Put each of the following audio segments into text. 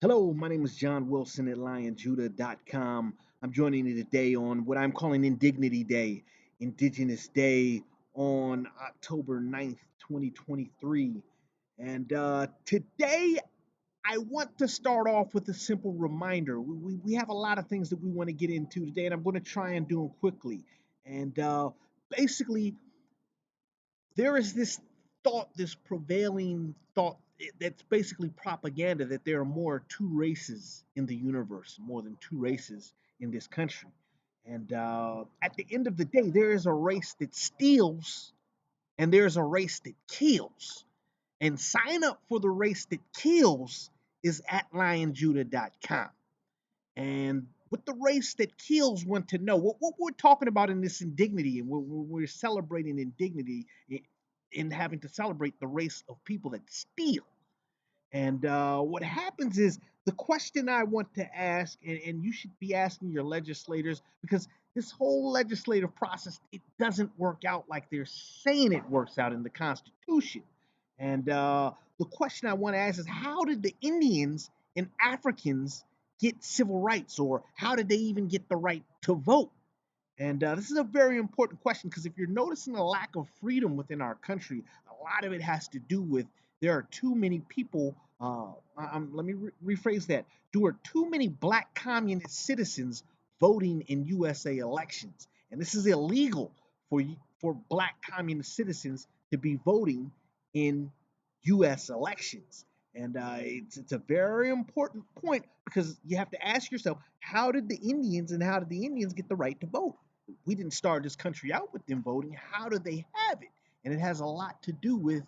Hello, my name is John Wilson at LionJudah.com. I'm joining you today on what I'm calling Indignity Day, Indigenous Day on October 9th, 2023. And today I want to start off with a simple reminder. We have a lot of things that we want to get into today, and I'm going to try and do them quickly. And basically, there is this thought, this prevailing thought that's basically propaganda that there are more two races in the universe, more than two races in this country. And at the end of the day, there is a race that steals and there's a race that kills. And sign up for the race that kills is at lionjudah.com. And what the race that kills want to know, what we're talking about in this indignity, and we're celebrating indignity in having to celebrate the race of people that steal. And what happens is the question I want to ask, and you should be asking your legislators, because this whole legislative process, it doesn't work out like they're saying it works out in the Constitution. And the question I want to ask is, how did the Indians and Africans get civil rights, or how did they even get the right to vote? And this is a very important question, because if you're noticing a lack of freedom within our country, a lot of it has to do with there are too many people. Let me rephrase that. There are too many black communist citizens voting in USA elections, and this is illegal for black communist citizens to be voting in U.S. elections. And it's a very important point, because you have to ask yourself, how did the Indians and how did the Indians get the right to vote? We didn't start this country out with them voting. How do they have it? And it has a lot to do with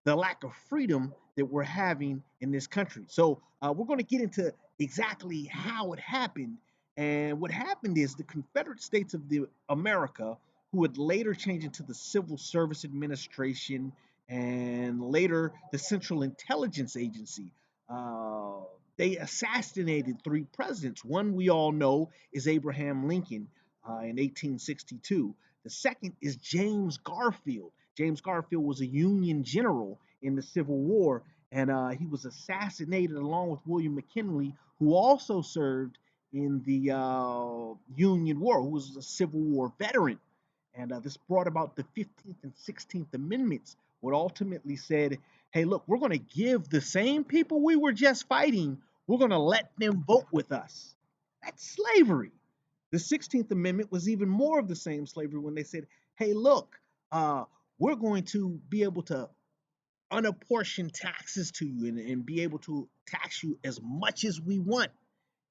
the lack of freedom that we're having in this country. So we're going to get into exactly how it happened. And what happened is the Confederate States of America, who would later change into the Civil Service Administration and later the Central Intelligence Agency, uh, they assassinated three presidents. One we all know is Abraham Lincoln in 1862. The second is James Garfield. James Garfield was a Union general in the Civil War, and he was assassinated along with William McKinley, who also served in the Union War, who was a Civil War veteran. And this brought about the 15th and 16th Amendments, what ultimately said, hey, look, we're going to give the same people we were just fighting, we're going to let them vote with us. That's slavery. The 16th Amendment was even more of the same slavery when they said, hey, look, uh, we're going to be able to unapportion taxes to you and be able to tax you as much as we want.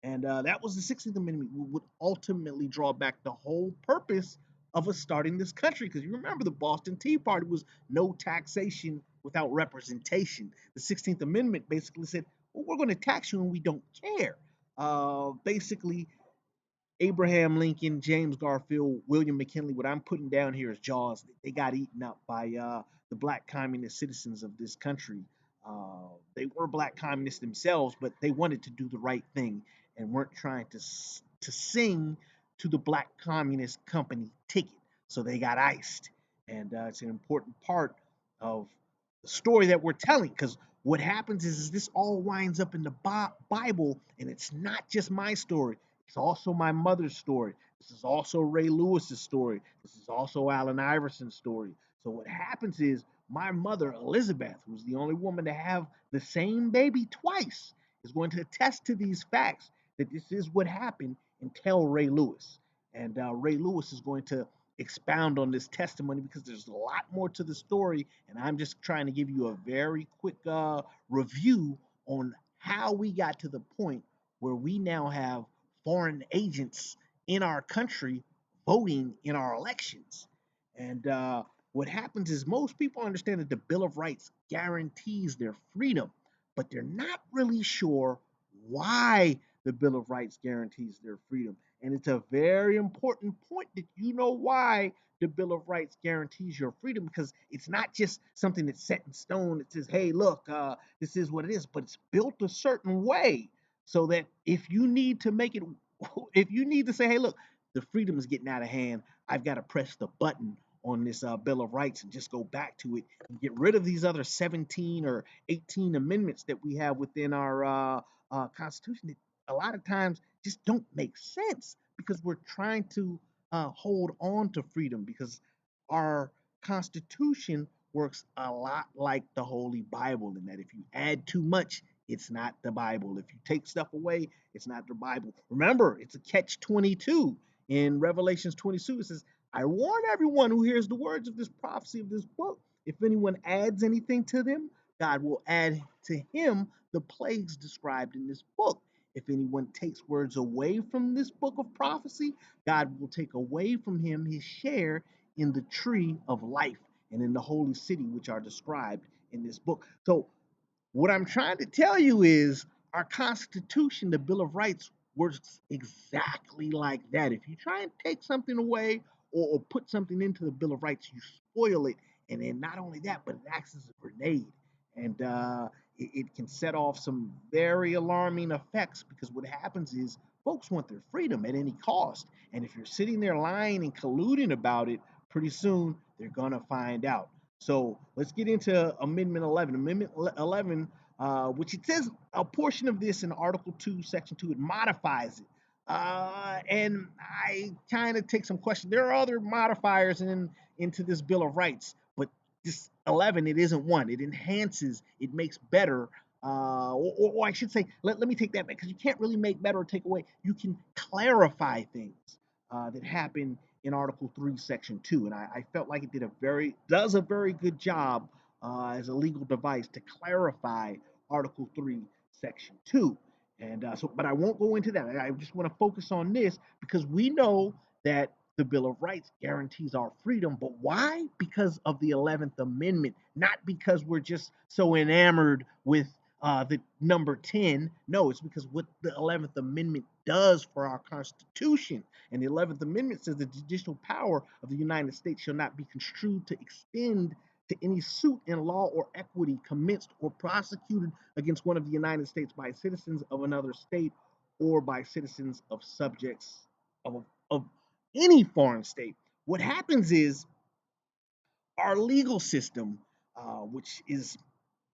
And that was the 16th Amendment, would ultimately draw back the whole purpose of us starting this country. Because you remember the Boston Tea Party was no taxation without representation. The 16th Amendment basically said, well, we're going to tax you and we don't care. Basically, Abraham Lincoln, James Garfield, William McKinley. What I'm putting down here is Jaws. They got eaten up by the black communist citizens of this country. They were black communists themselves, but they wanted to do the right thing and weren't trying to sing to the black communist company ticket. So they got iced, and it's an important part of the story that we're telling, because what happens is this all winds up in the Bible, and it's not just my story. It's also my mother's story. This is also Ray Lewis's story. This is also Allen Iverson's story. So what happens is my mother, Elizabeth, who's the only woman to have the same baby twice, is going to attest to these facts, that this is what happened, and tell Ray Lewis. And Ray Lewis is going to expound on this testimony, because there's a lot more to the story. And I'm just trying to give you a very quick review on how we got to the point where we now have foreign agents in our country voting in our elections. And what happens is most people understand that the Bill of Rights guarantees their freedom, but they're not really sure why the Bill of Rights guarantees their freedom. And it's a very important point that you know why the Bill of Rights guarantees your freedom, because it's not just something that's set in stone that says, hey, look, this is what it is, but it's built a certain way so that if you need to make it, if you need to say, hey, look, the freedom is getting out of hand, I've got to press the button on this Bill of Rights and just go back to it and get rid of these other 17 or 18 amendments that we have within our Constitution that a lot of times just don't make sense because we're trying to hold on to freedom because our Constitution works a lot like the Holy Bible in that if you add too much, it's not the Bible. If you take stuff away, it's not the Bible. Remember, it's a catch 22 in Revelations 22. It says, I warn everyone who hears the words of this prophecy of this book. If anyone adds anything to them, God will add to him the plagues described in this book. If anyone takes words away from this book of prophecy, God will take away from him his share in the tree of life and in the holy city, which are described in this book. So what I'm trying to tell you is our Constitution, the Bill of Rights, works exactly like that. If you try and take something away or put something into the Bill of Rights, you spoil it. And then not only that, but it acts as a grenade. And it can set off some very alarming effects because what happens is folks want their freedom at any cost. And if you're sitting there lying and colluding about it, pretty soon they're going to find out. So let's get into Amendment 11. Amendment 11, which it says a portion of this in Article 2, Section 2, it modifies it. And I kind of take some questions. There are other modifiers into this Bill of Rights, but this 11, it isn't one. It enhances, it makes better. Or I should say, let me take that back because you can't really make better or take away. You can clarify things that happen in Article 3, Section 2. And I felt like it does a very good job as a legal device to clarify Article 3, Section 2. And but I won't go into that. I just want to focus on this because we know that the Bill of Rights guarantees our freedom. But why? Because of the 11th Amendment, not because we're just so enamored with the number 10. No, it's because what the 11th Amendment does for our Constitution. And the 11th Amendment says the judicial power of the United States shall not be construed to extend to any suit in law or equity commenced or prosecuted against one of the United States by citizens of another state or by citizens of subjects of any foreign state. What happens is our legal system, which is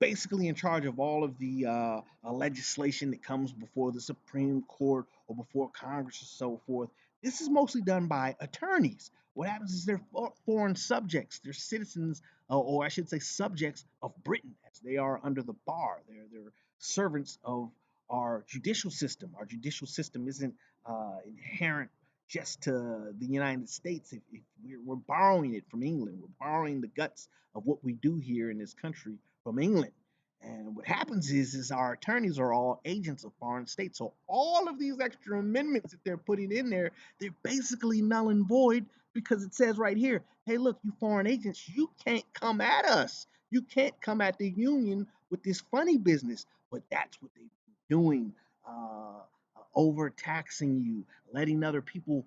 basically in charge of all of the legislation that comes before the Supreme Court or before Congress or so forth. This is mostly done by attorneys. What happens is they're foreign subjects, they're citizens, or I should say subjects of Britain, as they are under the bar. They're servants of our judicial system. Our judicial system isn't inherent just to the United States. If we're borrowing it from England, we're borrowing the guts of what we do here in this country from England. And what happens is our attorneys are all agents of foreign states. So all of these extra amendments that they're putting in there, they're basically null and void because it says right here, hey, look, you foreign agents, you can't come at us. You can't come at the union with this funny business. But that's what they've been doing, overtaxing you, letting other people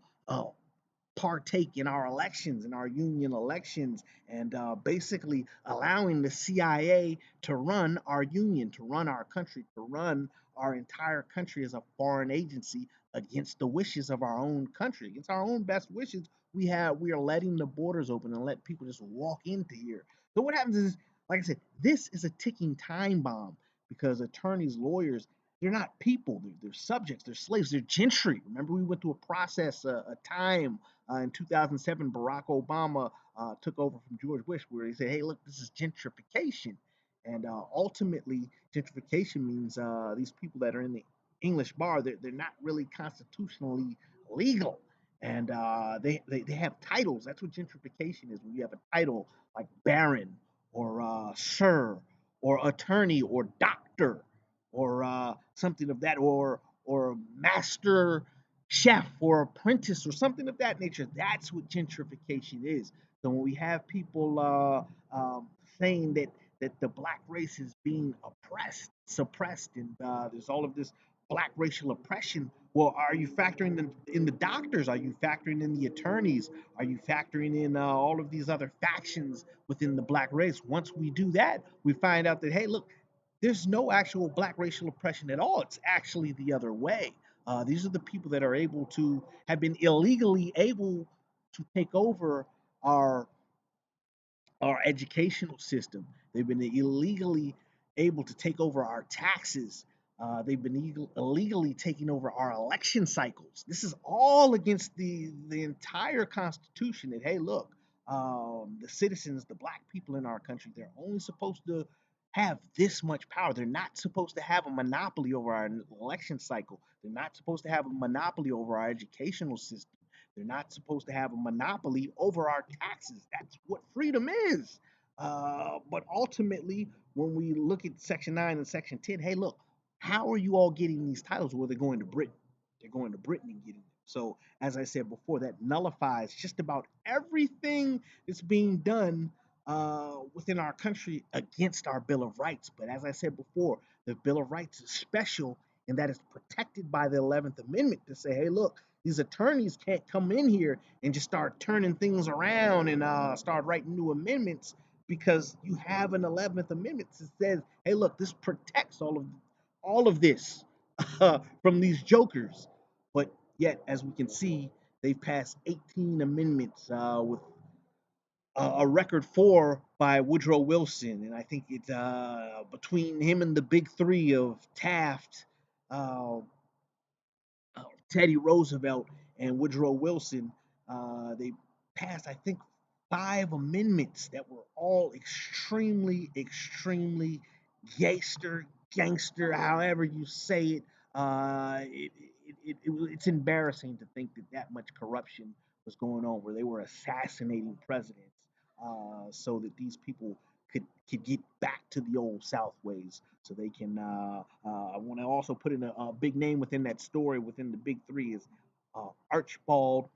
partake in our elections, in our union elections, and basically allowing the CIA to run our union, to run our country, to run our entire country as a foreign agency against the wishes of our own country, against our own best wishes. We are letting the borders open and let people just walk into here. So what happens is, like I said, this is a ticking time bomb because attorneys, lawyers, they're not people. They're subjects. They're slaves. They're gentry. Remember, we went through a process, a time in 2007, Barack Obama took over from George Bush, where he said, "Hey, look, this is gentrification," and ultimately, gentrification means these people that are in the English bar, they're not really constitutionally legal, and they have titles. That's what gentrification is. When you have a title like Baron or Sir or Attorney or Doctor or something of that, or Master chef or apprentice or something of that nature. That's what gentrification is. So when we have people saying that the black race is being oppressed, suppressed, and there's all of this black racial oppression. Well, are you factoring in the doctors? Are you factoring in the attorneys? Are you factoring in all of these other factions within the black race? Once we do that, we find out that, hey, look, there's no actual black racial oppression at all. It's actually the other way. These are the people that are able to have been illegally able to take over our our educational system. They've been illegally able to take over our taxes. They've been illegally taking over our election cycles. This is all against the entire Constitution. That hey, look, the citizens, the black people in our country, they're only supposed to have this much power. They're not supposed to have a monopoly over our election cycle. They're not supposed to have a monopoly over our educational system. They're not supposed to have a monopoly over our taxes. That's what freedom is. But ultimately, when we look at Section 9 and Section 10, hey, look, how are you all getting these titles? Well, they're going to Britain. They're going to Britain and getting them. So, as I said before, that nullifies just about everything that's being done within our country against our Bill of Rights. But as I said before, the Bill of Rights is special in that it's protected by the 11th Amendment to say, hey, look, these attorneys can't come in here and just start turning things around and start writing new amendments because you have an 11th Amendment that says, hey, look, this protects all of this from these jokers. But yet, as we can see, they've passed 18 amendments with a record four by Woodrow Wilson, and I think it's between him and the big three of Taft, uh, Teddy Roosevelt, and Woodrow Wilson. They passed, I think, five amendments that were all extremely, extremely gangster, however you say it. It's embarrassing to think that that much corruption was going on, where they were assassinating presidents so that these people could get back to the old South ways, so they can. I want to also put in a big name within that story within the big three is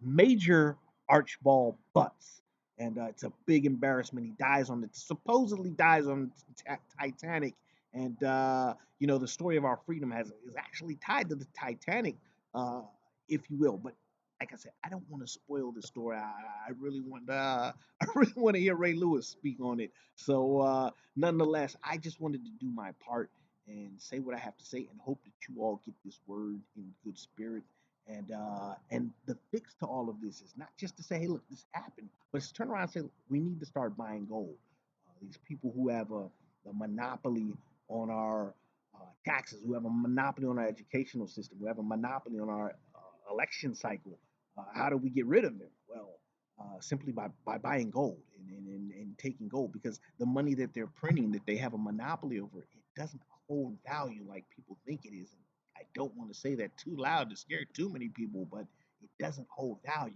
Major Archibald Butts, and it's a big embarrassment. He dies on the supposedly dies on the Titanic, and the story of our freedom is actually tied to the Titanic, uh, if you will. But like I said, I don't want to spoil the story. I really want I really want to hear Ray Lewis speak on it. So nonetheless, I just wanted to do my part and say what I have to say, and hope that you all get this word in good spirit. And the fix to all of this is not just to say, hey, look, this happened, but it's to turn around and say, we need to start buying gold. These people who have a monopoly on our taxes, who have a monopoly on our educational system, who have a monopoly on our election cycle, how do we get rid of them? Well, simply by buying gold and taking gold, because the money that they're printing, that they have a monopoly over, it doesn't hold value like people think it is. And I don't want to say that too loud to scare too many people, but it doesn't hold value.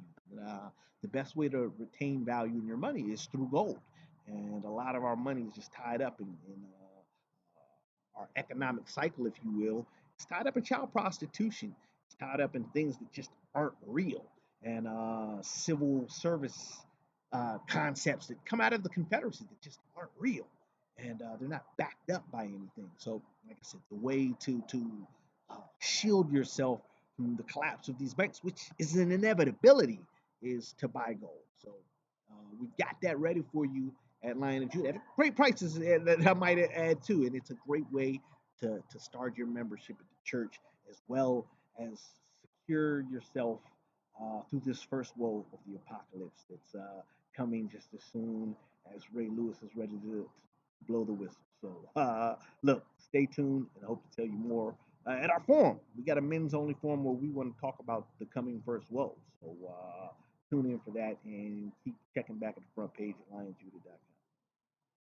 The best way to retain value in your money is through gold. And a lot of our money is just tied up in our economic cycle, if you will. It's tied up in child prostitution. It's tied up in things that just aren't real, and civil service concepts that come out of the Confederacy that just aren't real, and they're not backed up by anything. So, like I said, the way to shield yourself from the collapse of these banks, which is an inevitability, is to buy gold. So we've got that ready for you at Lion and Judah at great prices that I might add too. And it's a great way to start your membership at the church, as well as secure yourself through this first woe of the apocalypse that's coming just as soon as Ray Lewis is ready to blow the whistle. So look, stay tuned, and I hope to tell you more at our forum. We got a men's only forum where we want to talk about the coming first woe. So tune in for that, and keep checking back at the front page at lionjudah.com.